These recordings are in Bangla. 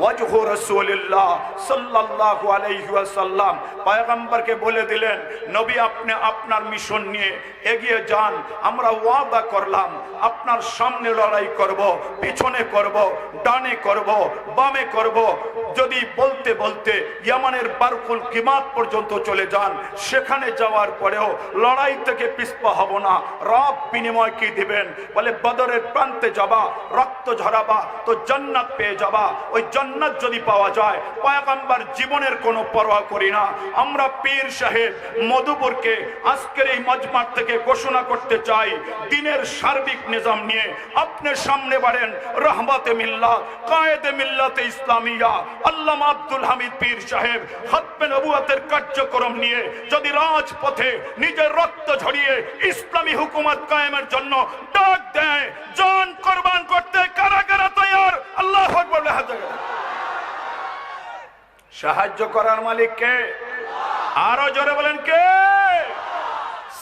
ওয়াজহু রাসূলিল্লাহ সাল্লাল্লাহু আলাইহি ওয়াসাল্লাম পয়গম্বরকে বলে দিলেন, নবী আপনি আপনার মিশন নিয়ে এগিয়ে যান, আমরা ওয়াদা করলাম আপনার সামনে লড়াই করব, পিছনে করব, ডানে করব, বামে করব। যদি বলতে বলতে ইয়ামানের বারকুল কিমাত পর্যন্ত চলে যান, সেখানে যাওয়ার পরেও লড়াই থেকে পিছপা হব না। রব বিনিময় কি দিবেন? বলে বদরের প্রান্তে যাবা, রক্ত ঝরাবা তো জান্নাত পেয়ে যাবা। ওই জান্নাত যদি পাওয়া যায়, পয়গম্বর জীবনের কোনো পরোয়া করি না। আমরা পীর সাহেব মধুপুরকে আজকের এই মজমার থেকে ঘোষণা করতে চাই, দিনের সার্বিক নিজাম নিয়ে আপনার সামনে বাড়েন রহমতে মিল্লাত, কায়েদে মিল্লাতে ইসলামিয়া আল্লামা আব্দুল হামিদ পীর সাহেব খতমে নবুয়তের কার্যক্রম নিয়ে যদি রাজপথে নিজের রক্ত ঝরিয়ে ইসলামী হুকুমত কায়েমের জন্য ডাক দেয়, জান কুরবান করতে কারা কারা তৈয়ার? আল্লাহু আকবার। সাহায্য করার মালিক কে? আরো জোরে বলেন কে?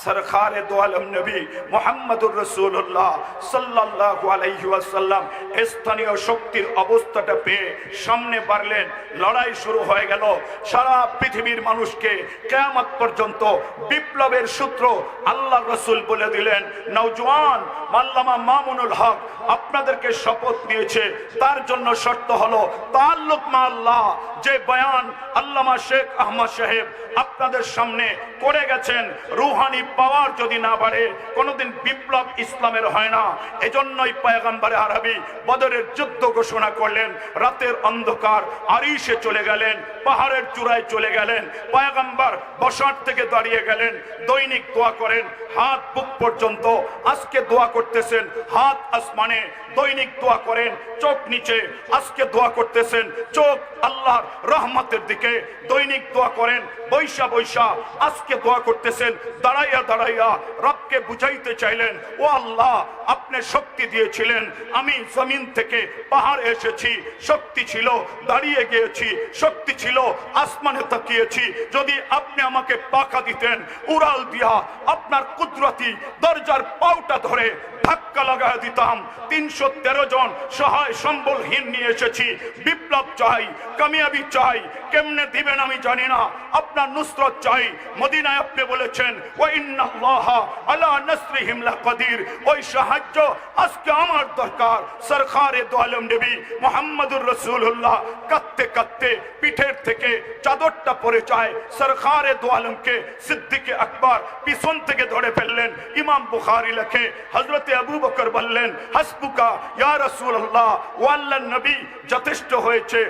সরকারে দো আলম নবী মুহাম্মদুর রাসূলুল্লাহ সাল্লাল্লাহু আলাইহি ওয়াসাল্লাম স্থানীয় শক্তির অবস্থাটা পেয়ে সামনে বাড়লেন। লড়াই শুরু হয়ে গেল। সারা পৃথিবীর মানুষকে কিয়ামত পর্যন্ত বিপ্লবের সূত্র আল্লাহ রাসূল বলে দিলেন। নওজওয়ান আল্লামা মামুনুল হক আপনাদেরকে শপথ নিয়েছে, তার জন্য শর্ত হলো তাআল্লুক মা আল্লাহ। যে বয়ান আল্লামা শেখ আহমদ সাহেব আপনাদের সামনে করে গেছেন, রুহানি পাওয়ার যদি না বাড়ে কোনোদিন বিপ্লব ইসলামের হয় না। এজন্যই পয়গম্বরে আরবি বদরের যুদ্ধ ঘোষণা করলেন। রাতের অন্ধকার আরিশে চলে গেলেন, পাহাড়ের চূড়ায় চলে গেলেন। পয়গম্বর বসার থেকে দাঁড়িয়ে গেলেন, দৈনিক দোয়া করেন হাত বুক পর্যন্ত। আজকে দোয়া করতেছেন হাত আসমানে, দৈনিক দোয়া করেন চোখ নিচে। আজকে দোয়া করতেছেন চোখ আল্লাহর রহমতের দিকে, দৈনিক দোয়া করেন বৈশা বৈশা। আজকে দোয়া করতেছেন দাঁড়াইয়া দাঁড়াইয়া। রবকে বুঝাইতে চাইলেন, ও আল্লাহ আপনি শক্তি দিয়েছিলেন, আমি জমিন থেকে পাহাড়ে এসেছি, শক্তি ছিল দাঁড়িয়ে গিয়েছি, শক্তি ছিল আসমানে তাকিয়েছি। যদি আপনি আমাকে পাখা দিতেন, উড়াল দিয়া আপনার কুদরতি দরজার পাউটা ধরে ধাক্কা লাগায় দিতাম। 313 জন সহায় সম্বলহীন নিয়ে এসেছি। বিপ্লব চাই, কামিয়াবি চাই। কেমনে দিবেন আমি জানি না, আপনার নুসরত চাই। মদিনায় আপনি বলেছেন ওয়া ইন্নাল্লাহা আলা নাসরিহিম লাকাদির। ওই সাহায্য আজকে আমার দরকার। সরকারে দো আলম নবী মুহাম্মদুর রাসূলুল্লাহ কাঁদতে কাঁদতে পিঠের থেকে চাদরটা পড়ে যায়। সরকারে দো আলমকে সিদ্দিকে আকবর পিছন থেকে ধরে ফেললেন। ইমাম বুখারী লেখে হযরতে আবু বকর বললেন, হাসবুকা ইয়া রাসূলুল্লাহ, ও আল্লাহর নবী যথেষ্ট হয়েছে,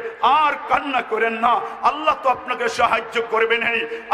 আর কান্না করেন না, আল্লাহ তো আপনাকে সাহায্য করবেন।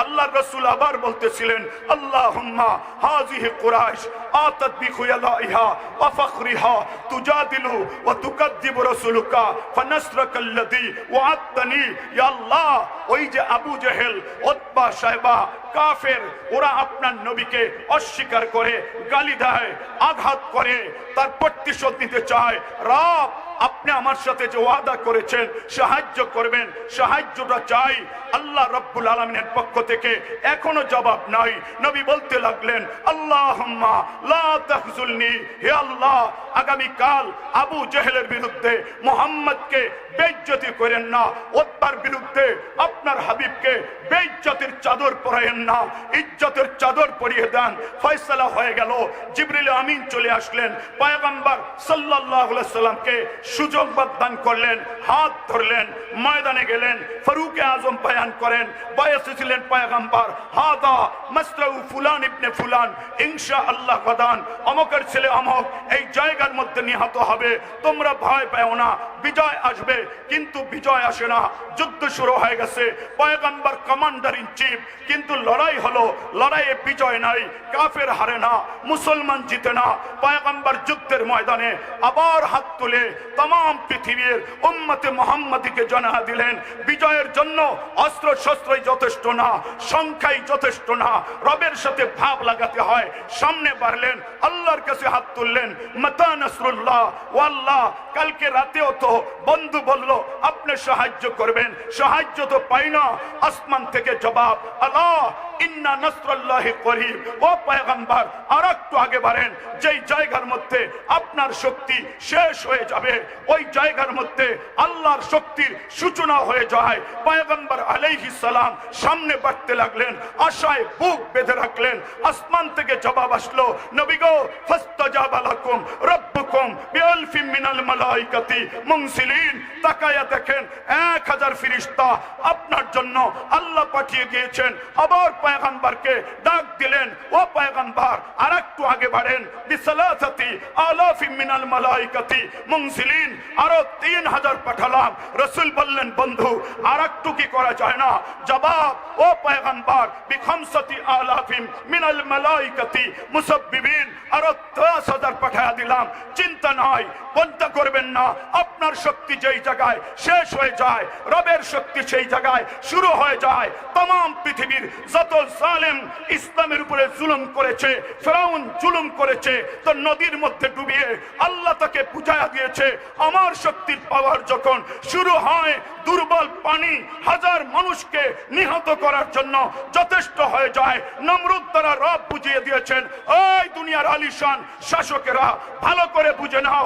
আল্লাহর রাসূল আবার বলতেছিলেন, আল্লাহুম্মা হাযিহি কুরাইশ আতাত বিখুয়ালাইহা ওয়া ফখরিহা তুজাদিলু ওয়া তুকাদ্দিবু রাসূলুকা ফানাসরাকাল্লাযী ওয়া'আদতানি। ইয়া আল্লাহ, ওই যে আবু জেহেল, উতবা, শায়বা কাফের, ওরা আপনার নবীকে অস্বীকার করে, গালি দেয়, আঘাত করে, তার প্রতিশোধ নিতে চায়। রব আপনি আমার সাথে যে ওয়াদা করেছেন সাহায্য করবেন, সাহায্যটা চাই আল্লাহ রাব্বুল আলামিনের পক্ষ থেকে। এখনো জবাব নাই। নবী বলতে লাগলেন, আল্লাহুম্মা লা তাহজুলনি, হে আল্লাহ আগামী কাল আবু জেহেলের বিরুদ্ধে মুহাম্মদকে বেইজ্জতি করেন না, উতবার বিরুদ্ধে আপনার হাবিবকে বেইজ্জতির চাদর পরায়েন না, ইজ্জতের চাদর পরিয়ে দেন। ফয়সালা হয়ে গেল। জিবরিল আমিন চলে আসলেন, পয়গম্বর সাল্লাল্লাহু আলাইহি সাল্লামকে সুযোগ দান করলেন, হাত ধরলেন, ময়দানে গেলেন। ফারুক আজম বয়ান করেন, বয়সে ছিলেন পয়গম্বর, হাদা মাসরাউ ফুলান ইবনে ফুলান, ইনশাআল্লাহ গাদান অমকের ছেলে অমক এই জায়গার মধ্যে নিহত হবে। তোমরা ভয় পেও না, বিজয় আসবে। কিন্তু বিজয় আসে না, যুদ্ধ শুরু হয়ে গেছে। পয়গম্বর কমান্ডার ইন চিফ, কিন্তু লড়াই হলো, লড়াইয়ে বিজয় নাই, কাফের হারে না, মুসলমান জিতে না। পয়গম্বর যুদ্ধের ময়দানে আবার হাত তুলে तमाम পৃথিবীর উম্মতে মুহাম্মাদীকে জানা দিলেন, বিজয়ের জন্য অস্ত্র শস্ত্রই যথেষ্ট না, সংখ্যাই যথেষ্ট না, রবের সাথে ভাব লাগাতে হয়। সামনে বাড়লেন, আল্লাহর কাছে হাত তুললেন, মাতা নাসরুল্লাহ, ও আল্লাহ কালকে রাতেও তো বন্ধু বলল আপনি সাহায্য করবেন, সাহায্য তো পাই না। আসমান থেকে জবাব, আল্লাহ ইন্না নাসরাল্লাহি করিব। ও পয়গম্বর আর একটু আগে বাড়েন, যেই জায়গার মধ্যে আপনার শক্তি শেষ হয়ে যাবে ওই জায়গার মধ্যে আল্লাহর শক্তির সূচনা হয়ে যায়। পয়গম্বর আলাইহিস সালাম সামনে বাড়তে লাগলেন, আশায় বুক বেঁধে রাখলেন। আসমান থেকে জবাব আসলো, নবী গো ফাস্তাজাবা লাকুম রাব্বুকুম বিআলফিন মিনাল মালাইকাতি মুনসিলিন। তাকায়া দেখেন 1000 ফেরেশতা আপনার জন্য আল্লাহ পাঠিয়ে দিয়েছেন। আবার পয়গম্বরকে ডাক দিলেন, ও পয়গম্বর আর একটু আগে বাড়েন, বিসালাসাতি আলাফিন মিনাল মালাইকাতি মুনসিলিন। আরো 3000 পাঠালাম। রাসূল বললেন, বন্ধু আর একটু কি করা যায় না? জবাব, ও পয়গম্বর বিখামসাতি আলাফিন মিনাল মালাইকাতি মুসাব্বিবিন। আরো 10000 পাঠিয়ে দিলাম। চিন্তা নাই, চিন্তা করবেন না। আপনার শক্তি যেই জায়গায় শেষ হয়ে যায়, রবের শক্তি সেই জায়গায় শুরু হয়ে যায়। तमाम পৃথিবীর যত জালেম ইসলামের উপরে জুলুম করেছে, ফেরাউন জুলুম করেছে, তো নদীর মধ্যে ডুবিয়ে আল্লাহ তাকে বুঝায়া দিয়েছে, আমার শক্তির পাওয়ার যখন শুরু হয়, দুর্বল পানি হাজার মানুষকে নিহত করার জন্য যথেষ্ট হয়ে যায়। নমরুদ দ্বারা রব বুঝিয়ে দিয়েছেন, ওই দুনিয়ার আলিশান শাসকেরা ভালো করে বুঝে নাও,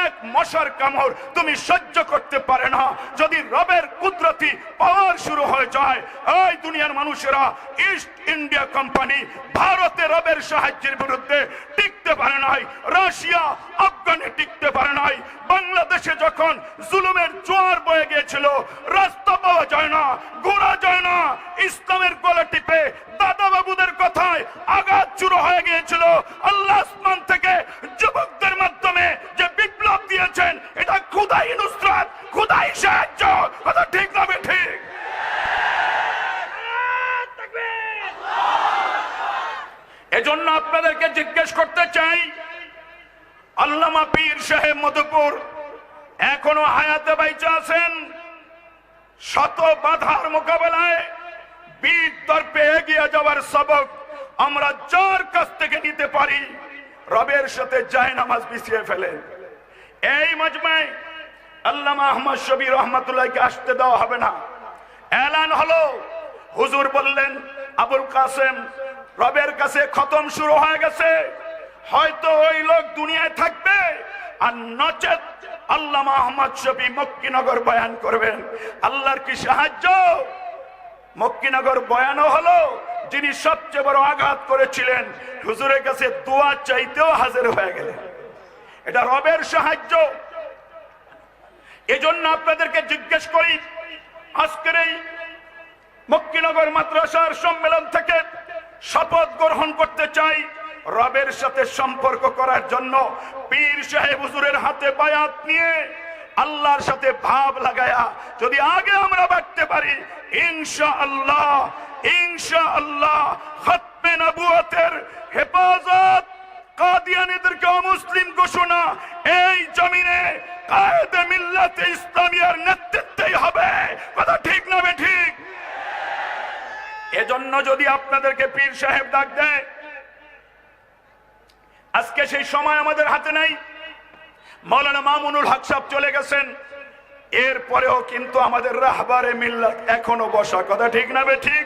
এক মশার কামড় তুমি সহ্য করতে পারে না। যদি রবের কুদরতি পাওয়ার শুরু হয়ে যায়, এই দুনিয়ার মানুষেরা ইস্ট ইন্ডিয়া কোম্পানি ভারতে রবের সাহায্যের বিরুদ্ধে টিকতে পারে নাই, রাশিয়া আফগানে টিকতে পারে নাই। বাংলাদেশে যখন জুলুমের জোয়ার বয়ে গিয়েছিল, রাস্তা পাওয়া যায় না, ঘোরা যায় না, ইসলামের গলা টিপে দাদা বাবুদের কথায় আঘাত শুরু হয়ে গিয়েছিল। আল্লাহ আসমান থেকে যুবকদের মাধ্যমে যে বিপ্লব দিয়েছেন, এটা খুদাই নুসরাত, খুদাই সাহায্য। কথা ঠিক না ঠিক? এজন্য আপনাদেরকে জিজ্ঞেস করতে চাই, আল্লামা পীর সাহেব মধুপুর এখনো হায়াতে বাইচা আছেন। শত বাধার মোকাবেলায় বীর তর্পে এগিয়ে যাওয়ার সবক আমরা যার কাছ থেকে নিতে পারি, রবের সাথে যায় নামাজ বিছিয়ে ফেলেন। এই মজমায় আল্লামা আহমদ শবীর রহমাতুল্লাহকে আসতে দেওয়া হবে না। এলান হলো, হুজুর বললেন, আবুল কাসেম রবের কাছে খতম শুরু হয়ে গেছে, হয়তো ওই লোক দুনিয়ায় থাকবে, আর নচেত আল্লামা আহমদ শফি মক্কিনগর বয়ান করবেন। আল্লাহর কি সাহায্য! মক্কিনগর বয়ানও হলো, যিনি সবচেয়ে বড় আঘাত করেছিলেন হুজুরের কাছে দোয়া চাইতেও হাজির হয়ে গেলেন। এটা রবের সাহায্য। এজন্য আপনাদেরকে জিজ্ঞেস করি, আজকের এই মক্কিনগর মাদ্রাসার সম্মেলন থেকে শপথ গ্রহণ করতে চাই, রবের সাথে সম্পর্ক করার জন্য পীর সাহেব হুজুরের হাতে বায়াত নিয়ে আল্লাহর সাথে ভাব লাগায়া যদি আগে আমরা বাড়তে পারি, ইনশাআল্লাহ ইনশাআল্লাহ খতমে নবুয়তের হেফাজত, কাদিয়ানীদেরকে অমুসলিম ঘোষণা এই জমিনে কায়েদে মিল্লাতে ইসলামিয়ার নেতৃত্বেই হবে। কথা ঠিক না ঠিক? এজন্য যদি আপনাদেরকে পীর সাহেব ডাক দেয়, আজকে সেই সময় আমাদের হাতে নাই। মাওলানা মামুনুল হক সাহেব চলে গেছেন, এরপরেও কিন্তু আমাদের রাহবারে মিল্লাত এখনো বসা। কথা ঠিক না ঠিক?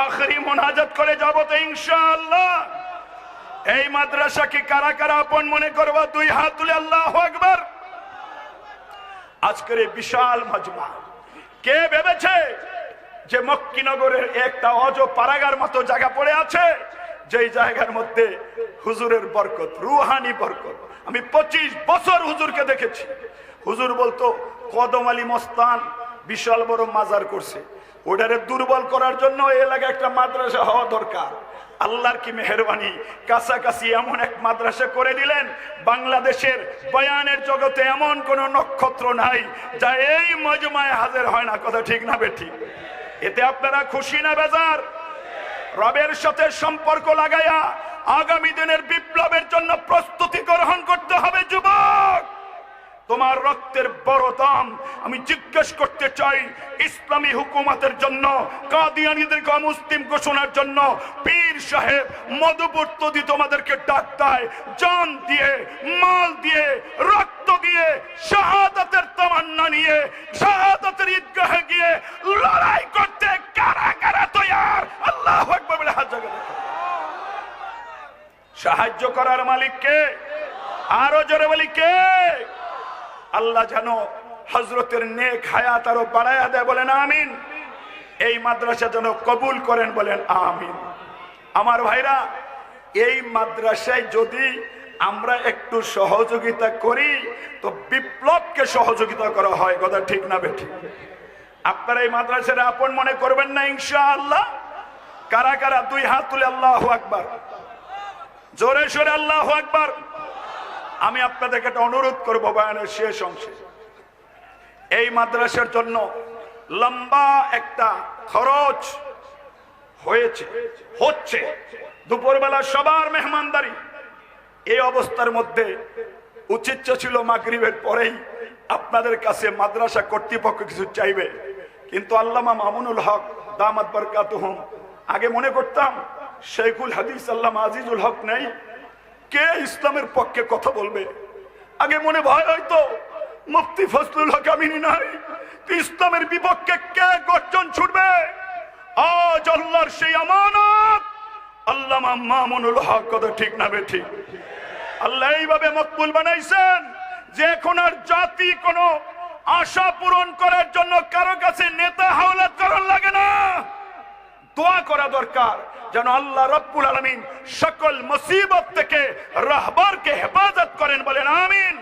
আখরি মুনাজাত করে যাব তো ইনশাআল্লাহ। এই মাদ্রাসাকে কারা কারা আপন মনে করবা? দুই হাত তুলে আল্লাহু আকবার। আজকের এই বিশাল মজমা, কে ভেবেছে যে মক্কিনগরের একটা অজ পারাগার মতো জায়গা পড়ে আছে, যেই জায়গার মধ্যে হুজুরের বরকত, রুহানি বরকত। আমি 25 বছর হুজুরকে দেখেছি। হুজুর বলতো কদম আলী মস্তান বিশাল বড় মাজার করছে, ওটারে দুর্বল করার জন্য এই এলাকায় একটা মাদ্রাসা হওয়া দরকার। আল্লাহর কি মেহেরবানি, কাছাকাছি এমন এক মাদ্রাসা করে দিলেন। বাংলাদেশের বয়ানের জগতে এমন কোন নক্ষত্র নাই যা এই মজমায় হাজির হয় না। কথা ঠিক না ঠিক? এতে আপনারা খুশি না বেজার? রবের সাথে সম্পর্ক লাগাইয়া আগামী দিনের বিপ্লবের জন্য প্রস্তুতি গ্রহণ করতে হবে। যুবক তোমার রক্তের বড় দাম। আমি জিজ্ঞেস করতে চাই, ইসলামী হুকুমতের জন্য, কাদিয়ানীদেরকে অমুসলিম ঘোষণার জন্য পীর সাহেব মধুপুর্তদি তোমাদেরকে ডাক দেয়, জান দিয়ে, মাল দিয়ে, রক্ত দিয়ে, শাহাদাতের তামান্না নিয়ে শাহাদাতের ঈদগাহে গিয়ে লড়াই করতে কারা কারা তৈয়ার? আল্লাহু আকবার বলে হাত জায়গা দেখো। সাহায্য করার মালিক কে? আরো জোরে বলি কে? আল্লাহ যেন হযরতের নেক হায়াত আরো বাড়ায়া দেয়, বলেন আমিন। এই মাদ্রাসা যেন কবুল করেন, বলেন আমিন। আমার ভাইরা, এই মাদ্রাসায় যদি আমরা একটু সহযোগিতা করি তো বিপ্লবকে সহযোগিতা করা হয়, কথা ঠিক না বেঠিক? আপনারা এই মাদ্রাসার আপন মনে করবেন না ইনশাআল্লাহ? কারা কারা দুই হাত তুলে আল্লাহু আকবার, জোরে সোরে আল্লাহু আকবার। আমি আপনাদেরকে একটা অনুরোধ করবো বয়ানের শেষ অংশে, এই মাদ্রাসার জন্য লম্বা একটা খরচ হচ্ছে। দুপুরবেলা সবার মেহমানদারি। এই অবস্থার মধ্যে উচিত ছিল মাগরিবের পরেই আপনাদের কাছে মাদ্রাসা কর্তৃপক্ষ কিছু চাইবে, কিন্তু আল্লামা মামুনুল হক দামাত বরকাতুহুম, আগে মনে করতাম শেখুল হাদিস আল্লামা আজিজুল হক নেই, কে ইসলামের পক্ষে কথা বলবে? আগে মনে ভয় হয়তো মুফতি ফজলুল হক আমিনী নাই, ইসলামের বিপক্ষে কে গর্জন ছুটবে? আজ আল্লাহর সেই আমানত আল্লামা মামুনুল হক, কথা ঠিক না বেঠিক? আল্লাহ এইভাবে মকবুল বানাইছেন যে এখন আর জাতি কোনো আশা পূরণ করার জন্য কারো কাছে নেতা হাওলাত করার লাগে না। দোয়া করা দরকার যেন আল্লাহ রাব্বুল আলামিন সকল মুসিবত থেকে রাহবারকে হেফাজত করেন, বলেন আমিন।